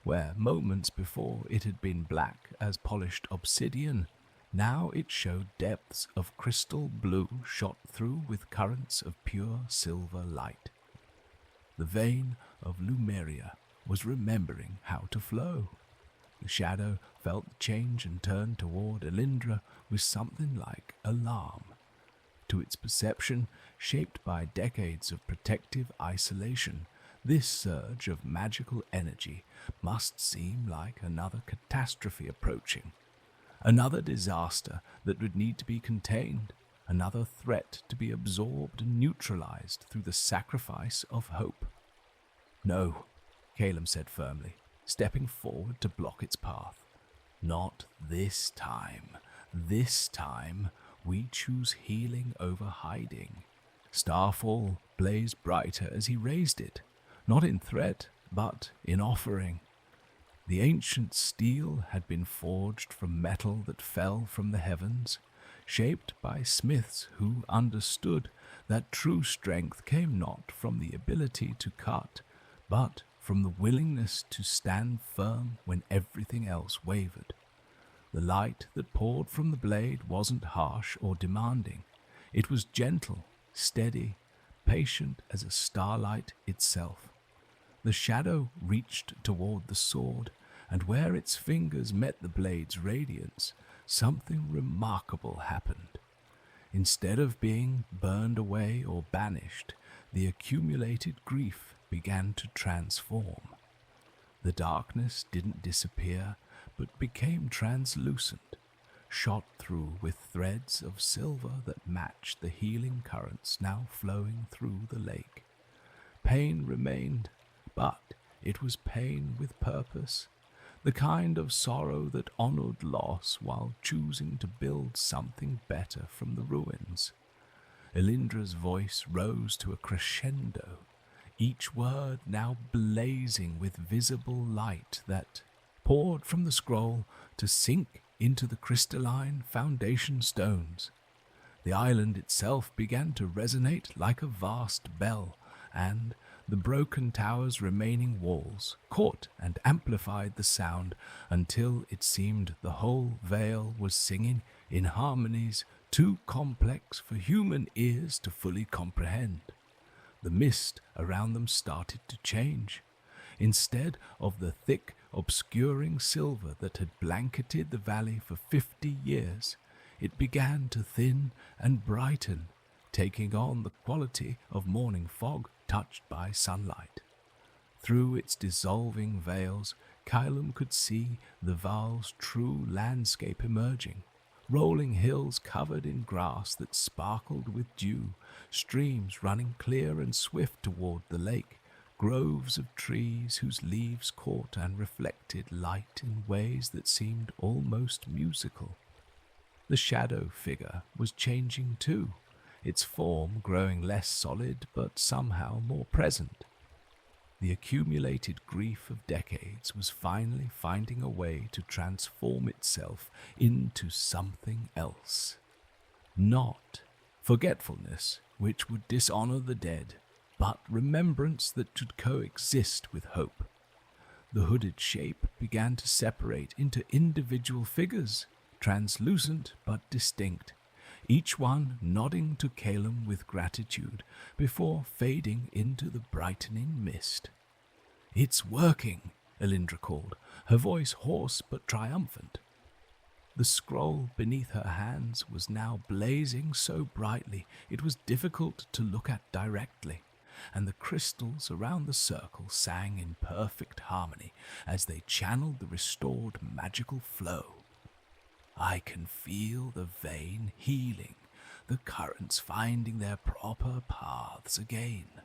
Where moments before it had been black as polished obsidian, now it showed depths of crystal blue shot through with currents of pure silver light. The vein of Lumeria was remembering how to flow. The shadow felt the change and turned toward Elyndra with something like alarm. To its perception, shaped by decades of protective isolation, this surge of magical energy must seem like another catastrophe approaching. Another disaster that would need to be contained, another threat to be absorbed and neutralized through the sacrifice of hope. "No," Caelum said firmly, stepping forward to block its path. "Not this time. This time, we choose healing over hiding." Starfall blazed brighter as he raised it, not in threat, but in offering. The ancient steel had been forged from metal that fell from the heavens, shaped by smiths who understood that true strength came not from the ability to cut, but from the willingness to stand firm when everything else wavered. The light that poured from the blade wasn't harsh or demanding. It was gentle, steady, patient as a starlight itself. The shadow reached toward the sword, and where its fingers met the blade's radiance, something remarkable happened. Instead of being burned away or banished, the accumulated grief began to transform. The darkness didn't disappear, but became translucent, shot through with threads of silver that matched the healing currents now flowing through the lake. Pain remained, but it was pain with purpose, the kind of sorrow that honored loss while choosing to build something better from the ruins. Elyndra's voice rose to a crescendo, each word now blazing with visible light that poured from the scroll to sink into the crystalline foundation stones. The island itself began to resonate like a vast bell, and the broken tower's remaining walls caught and amplified the sound until it seemed the whole vale was singing in harmonies too complex for human ears to fully comprehend. The mist around them started to change. Instead of the thick, obscuring silver that had blanketed the valley for 50 years, it began to thin and brighten, taking on the quality of morning fog touched by sunlight. Through its dissolving veils, Caelum could see the Vale's true landscape emerging. Rolling hills covered in grass that sparkled with dew, streams running clear and swift toward the lake, groves of trees whose leaves caught and reflected light in ways that seemed almost musical. The shadow figure was changing too, its form growing less solid but somehow more present. The accumulated grief of decades was finally finding a way to transform itself into something else. Not forgetfulness, which would dishonor the dead, but remembrance that should coexist with hope. The hooded shape began to separate into individual figures, translucent but distinct, each one nodding to Caelum with gratitude before fading into the brightening mist. "It's working," Elyndra called, her voice hoarse but triumphant. The scroll beneath her hands was now blazing so brightly it was difficult to look at directly, and the crystals around the circle sang in perfect harmony as they channeled the restored magical flow. "I can feel the vein healing, the currents finding their proper paths again."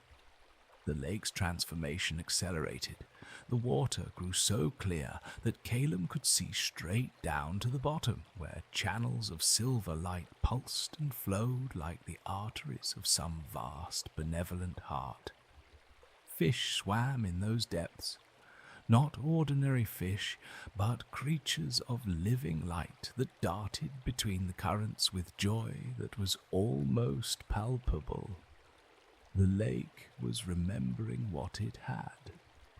The lake's transformation accelerated. The water grew so clear that Caelum could see straight down to the bottom, where channels of silver light pulsed and flowed like the arteries of some vast, benevolent heart. Fish swam in those depths. Not ordinary fish, but creatures of living light that darted between the currents with joy that was almost palpable. The lake was remembering what it had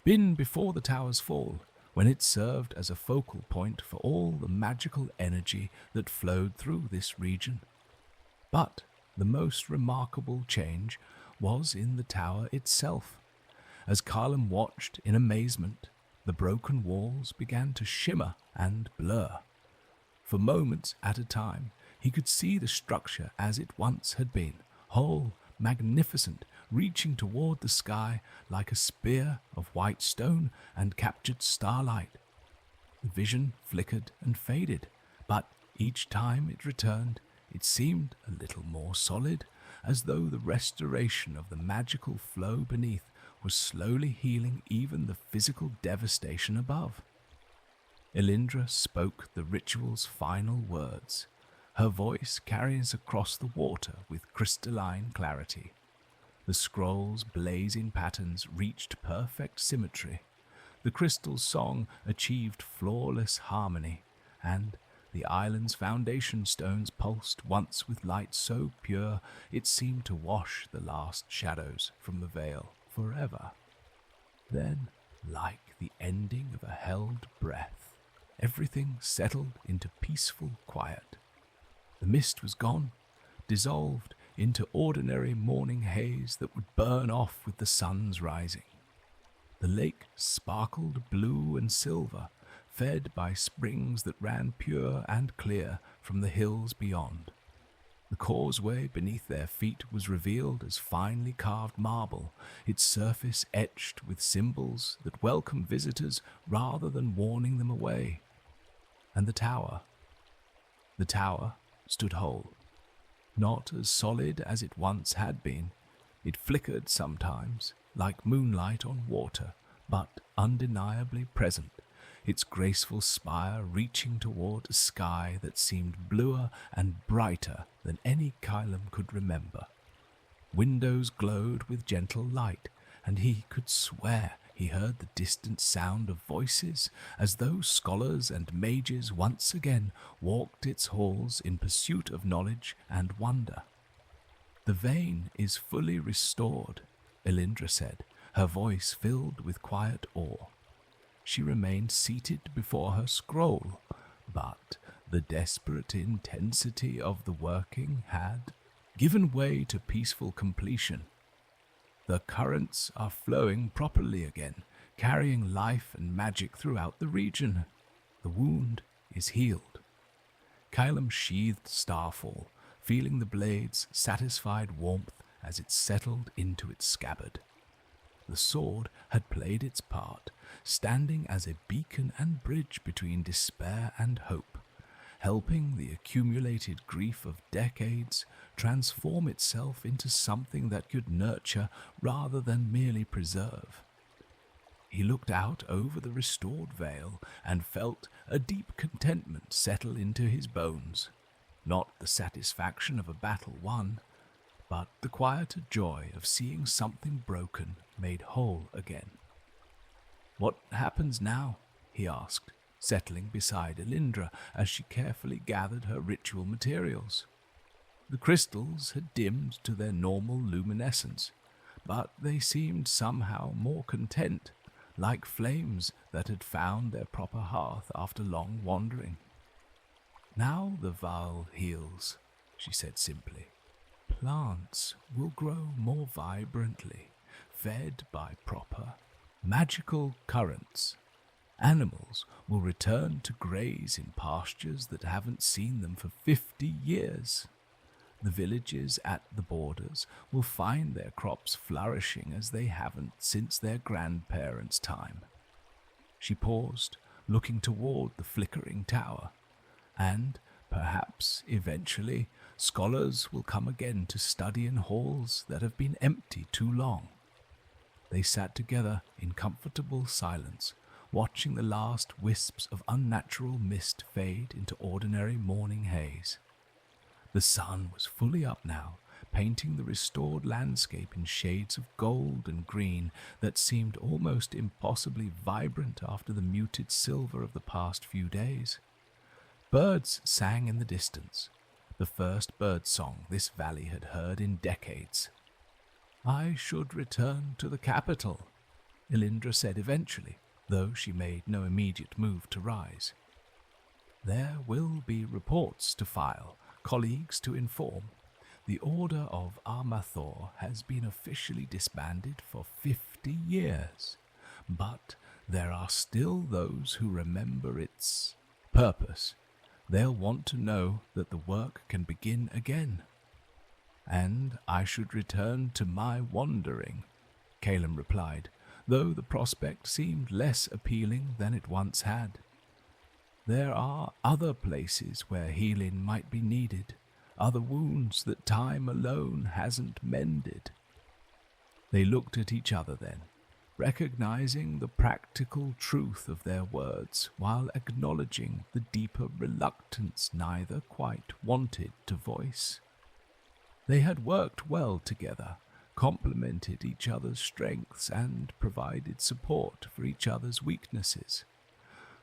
been before the tower's fall, when it served as a focal point for all the magical energy that flowed through this region. But the most remarkable change was in the tower itself. As Caelum watched in amazement, the broken walls began to shimmer and blur. For moments at a time, he could see the structure as it once had been, whole, magnificent, reaching toward the sky like a spear of white stone and captured starlight. The vision flickered and faded, but each time it returned, it seemed a little more solid, as though the restoration of the magical flow beneath was slowly healing even the physical devastation above. Elyndra spoke the ritual's final words. Her voice carries across the water with crystalline clarity. The scroll's blazing patterns reached perfect symmetry. The crystal's song achieved flawless harmony, and the island's foundation stones pulsed once with light so pure it seemed to wash the last shadows from the veil forever. Then, like the ending of a held breath, everything settled into peaceful quiet. The mist was gone, dissolved into ordinary morning haze that would burn off with the sun's rising. The lake sparkled blue and silver, fed by springs that ran pure and clear from the hills beyond. The causeway beneath their feet was revealed as finely carved marble, its surface etched with symbols that welcomed visitors rather than warning them away. And the tower stood whole. Not as solid as it once had been. It flickered sometimes, like moonlight on water, but undeniably present, its graceful spire reaching toward a sky that seemed bluer and brighter than any Caelum could remember. Windows glowed with gentle light, and he could swear he heard the distant sound of voices, as though scholars and mages once again walked its halls in pursuit of knowledge and wonder. "The vein is fully restored," Elyndra said, her voice filled with quiet awe. She remained seated before her scroll, but the desperate intensity of the working had given way to peaceful completion. "The currents are flowing properly again, carrying life and magic throughout the region. The wound is healed." Caelum sheathed Starfall, feeling the blade's satisfied warmth as it settled into its scabbard. The sword had played its part, standing as a beacon and bridge between despair and hope, helping the accumulated grief of decades transform itself into something that could nurture rather than merely preserve. He looked out over the restored vale and felt a deep contentment settle into his bones, not the satisfaction of a battle won, but the quieter joy of seeing something broken made whole again. "What happens now?" he asked, settling beside Elyndra as she carefully gathered her ritual materials. The crystals had dimmed to their normal luminescence, but they seemed somehow more content, like flames that had found their proper hearth after long wandering. "Now the Vale heals," she said simply. "Plants will grow more vibrantly, fed by proper, magical currents. Animals will return to graze in pastures that haven't seen them for 50 years. The villages at the borders will find their crops flourishing as they haven't since their grandparents' time." She paused, looking toward the flickering tower, and perhaps eventually scholars will come again to study in halls that have been empty too long. They sat together in comfortable silence, watching the last wisps of unnatural mist fade into ordinary morning haze. The sun was fully up now, painting the restored landscape in shades of gold and green that seemed almost impossibly vibrant after the muted silver of the past few days. Birds sang in the distance, the first bird song this valley had heard in decades. "I should return to the capital," Elyndra said eventually, though she made no immediate move to rise. "There will be reports to file, colleagues to inform. The Order of Armathor has been officially disbanded for 50 years, but there are still those who remember its purpose. They'll want to know that the work can begin again." "And I should return to my wandering," Caelum replied, though the prospect seemed less appealing than it once had. "There are other places where healing might be needed, other wounds that time alone hasn't mended." They looked at each other then, recognizing the practical truth of their words while acknowledging the deeper reluctance neither quite wanted to voice. They had worked well together, complemented each other's strengths and provided support for each other's weaknesses.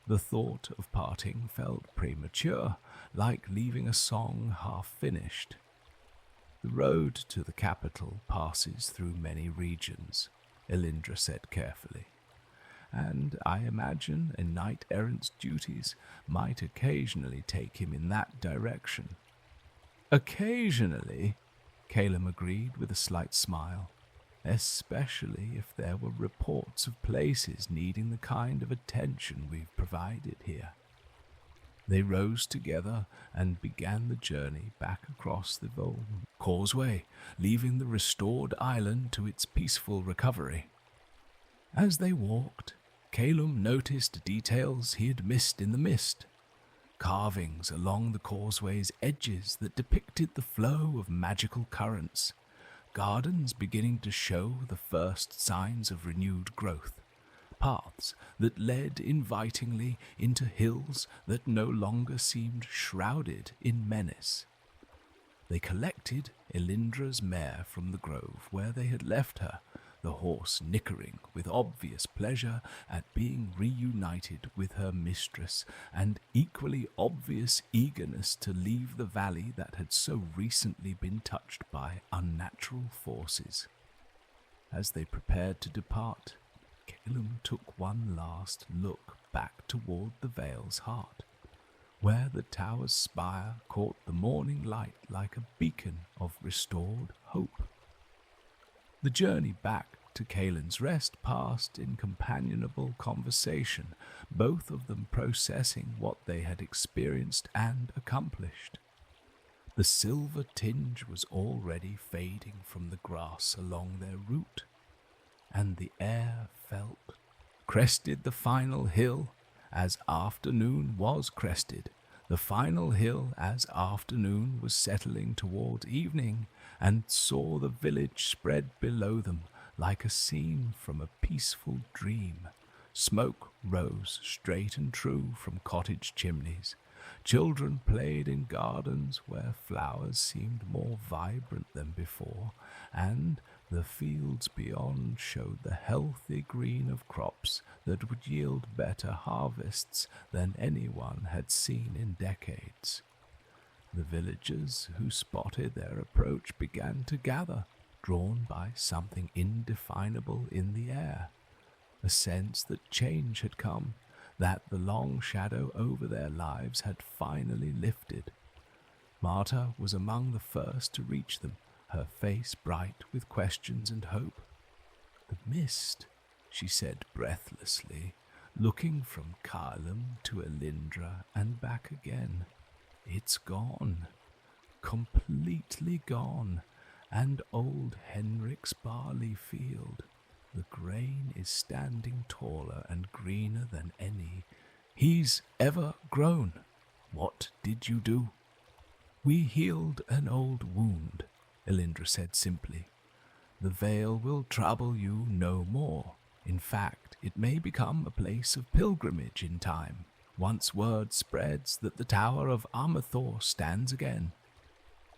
The thought of parting felt premature, like leaving a song half finished. "The road to the capital passes through many regions," Elyndra said carefully, "and I imagine a knight-errant's duties might occasionally take him in that direction." "Occasionally," Caelum agreed with a slight smile, "especially if there were reports of places needing the kind of attention we've provided here." They rose together and began the journey back across the causeway, leaving the restored island to its peaceful recovery. As they walked, Caelum noticed details he had missed in the mist. Carvings along the causeway's edges that depicted the flow of magical currents, gardens beginning to show the first signs of renewed growth, paths that led invitingly into hills that no longer seemed shrouded in menace. They collected Elyndra's mare from the grove where they had left her, the horse nickering with obvious pleasure at being reunited with her mistress and equally obvious eagerness to leave the valley that had so recently been touched by unnatural forces. As they prepared to depart, Caelum took one last look back toward the Vale's heart, where the tower's spire caught the morning light like a beacon of restored hope. The journey back to Kaelin's Rest passed in companionable conversation, both of them processing what they had experienced and accomplished. The silver tinge was already fading from the grass along their route, and the air felt crested the final hill as afternoon was crested, the final hill as afternoon was settling toward evening, and saw the village spread below them like a scene from a peaceful dream. Smoke rose straight and true from cottage chimneys. Children played in gardens where flowers seemed more vibrant than before, and the fields beyond showed the healthy green of crops that would yield better harvests than anyone had seen in decades. The villagers who spotted their approach began to gather, drawn by something indefinable in the air, a sense that change had come, that the long shadow over their lives had finally lifted. Marta was among the first to reach them, her face bright with questions and hope. "The mist," she said breathlessly, looking from Caelum to Elyndra and back again. "It's gone, completely gone, and old Henrik's barley field. The grain is standing taller and greener than any he's ever grown. What did you do?" "We healed an old wound," Elyndra said simply. "The Vale will trouble you no more. In fact, it may become a place of pilgrimage in time, once word spreads that the Tower of Armathor stands again."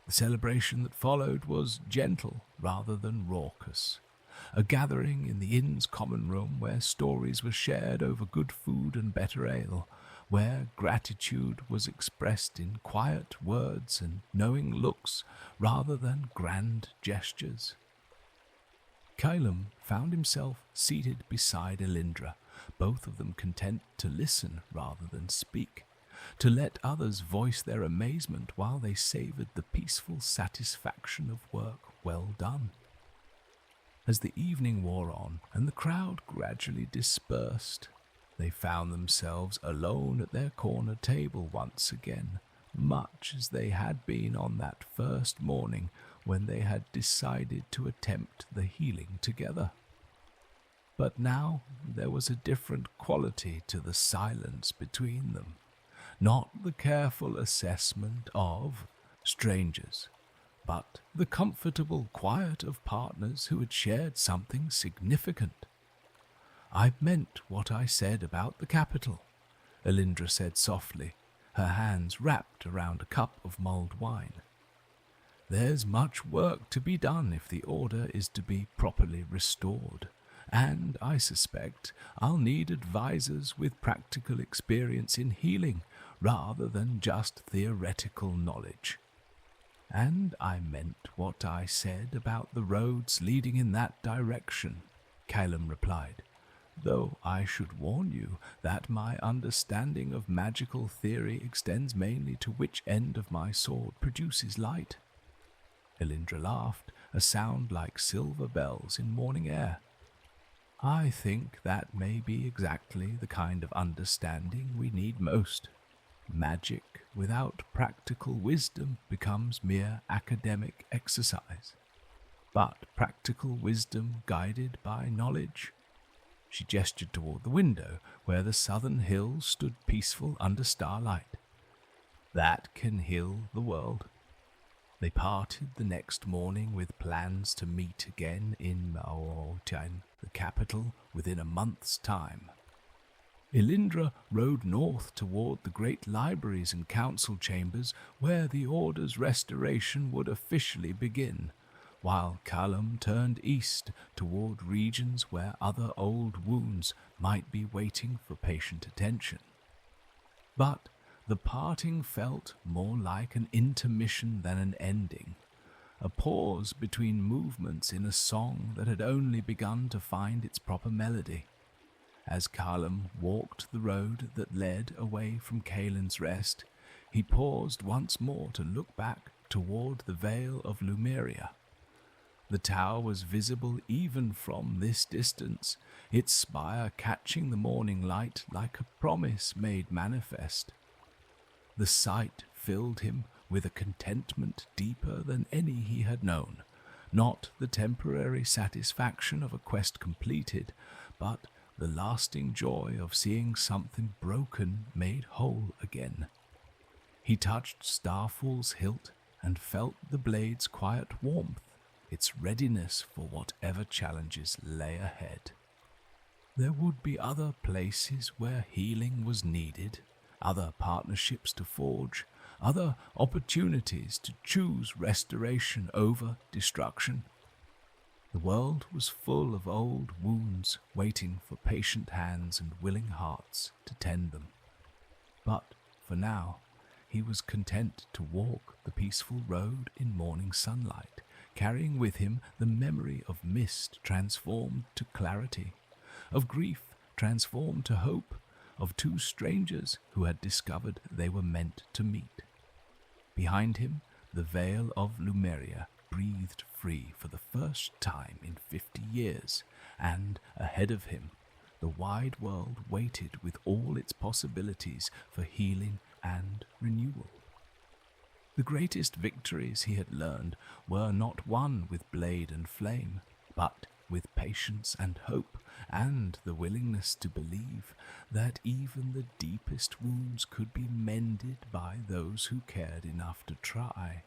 The celebration that followed was gentle rather than raucous. A gathering in the inn's common room where stories were shared over good food and better ale, where gratitude was expressed in quiet words and knowing looks rather than grand gestures. Caelum found himself seated beside Elyndra, both of them content to listen rather than speak, to let others voice their amazement while they savoured the peaceful satisfaction of work well done. As the evening wore on and the crowd gradually dispersed, they found themselves alone at their corner table once again, much as they had been on that first morning when they had decided to attempt the healing together. But now there was a different quality to the silence between them, not the careful assessment of strangers, but the comfortable quiet of partners who had shared something significant. "I meant what I said about the capital," Elyndra said softly, her hands wrapped around a cup of mulled wine. "There's much work to be done if the order is to be properly restored, and I suspect I'll need advisors with practical experience in healing rather than just theoretical knowledge. And I meant what I said about the roads leading in that direction," Caelum replied, "though I should warn you that my understanding of magical theory extends mainly to which end of my sword produces light." Elyndra laughed, a sound like silver bells in morning air. "I think that may be exactly the kind of understanding we need most. Magic without practical wisdom becomes mere academic exercise, but practical wisdom guided by knowledge." She gestured toward the window where the southern hills stood peaceful under starlight. "That can heal the world." They parted the next morning with plans to meet again in Maotian, the capital, within a month's time. Elyndra rode north toward the great libraries and council chambers where the Order's restoration would officially begin, while Caelum turned east toward regions where other old wounds might be waiting for patient attention. But the parting felt more like an intermission than an ending, a pause between movements in a song that had only begun to find its proper melody. As Caelum walked the road that led away from Kaelin's Rest, he paused once more to look back toward the Vale of Lumeria. The tower was visible even from this distance, its spire catching the morning light like a promise made manifest. The sight filled him with a contentment deeper than any he had known, not the temporary satisfaction of a quest completed, but the lasting joy of seeing something broken made whole again. He touched Starfall's hilt and felt the blade's quiet warmth, its readiness for whatever challenges lay ahead. There would be other places where healing was needed, other partnerships to forge, other opportunities to choose restoration over destruction. The world was full of old wounds waiting for patient hands and willing hearts to tend them. But for now, he was content to walk the peaceful road in morning sunlight, carrying with him the memory of mist transformed to clarity, of grief transformed to hope, of two strangers who had discovered they were meant to meet. Behind him, the Vale of Lumeria breathed free for the first time in 50 years, and ahead of him, the wide world waited with all its possibilities for healing and renewal. The greatest victories he had learned were not won with blade and flame, but with patience and hope, and the willingness to believe that even the deepest wounds could be mended by those who cared enough to try.